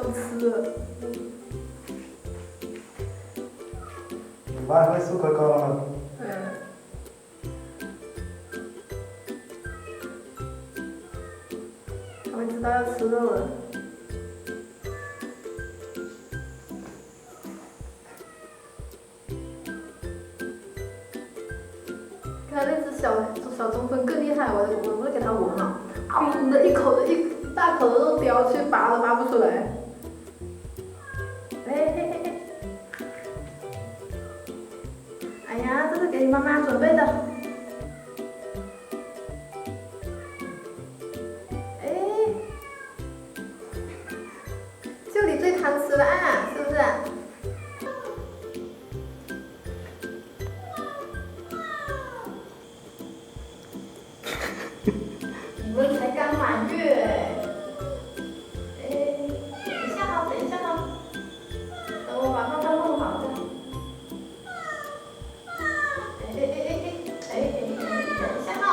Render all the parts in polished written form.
起吃了。你妈会漱口膏了吗？他们知道要吃肉了。看那只小中分更厉害，我会给它闻啊，砰的一大口的肉叼去，拔都拔不出来。哎呀，这是给你妈妈准备的。就你最贪吃了啊，是不是？你们才刚满月。等一下哈，等一下哈，等我把妈妈弄好的。等一下哈。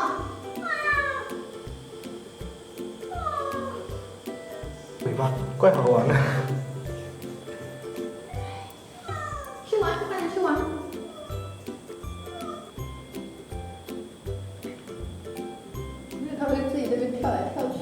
尾巴怪好玩的。去玩，快点去玩。因为它会自己这边跳来跳去。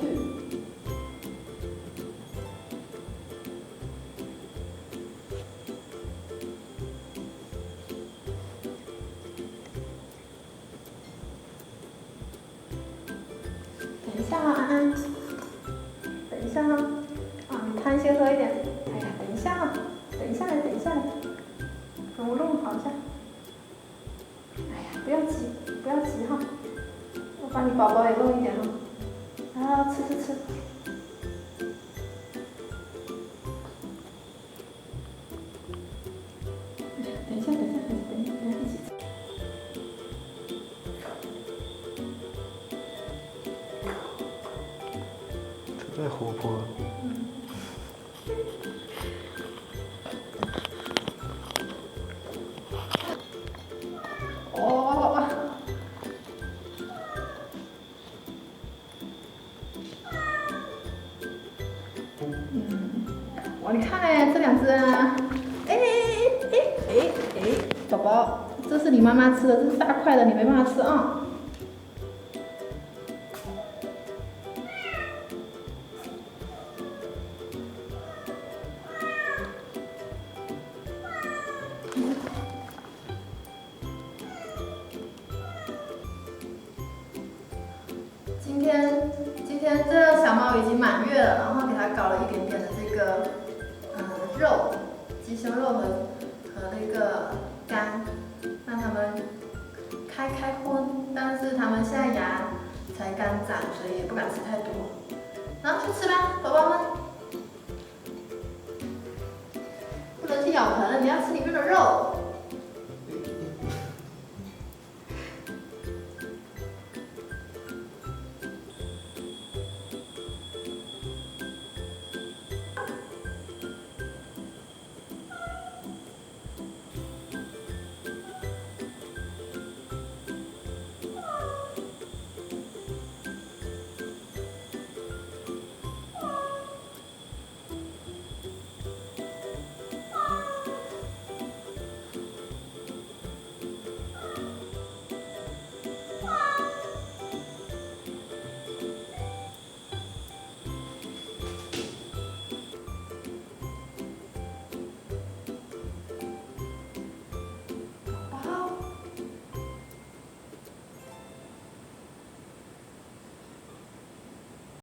等一下啊，安安。等一下啊，你汤先喝一点。哎呀，等一下啊，等一下来，等一下来，等我弄好一下。哎呀，不要急，不要急哈，我把你宝宝也弄一点哈。啊，吃。等一下，一起吃。这太活泼了。哇，你看哎，这两只啊，宝宝，这是你妈妈吃的，这是大块的，你没办法吃啊。今天这个小猫已经满月了，然后给它搞了一点点的这个肉，鸡胸肉和那个肝，让它们开荤。但是它们现在牙才刚长，所以也不敢吃太多。然后去吃吧，宝宝们，不能去咬盆，你要吃里面的肉。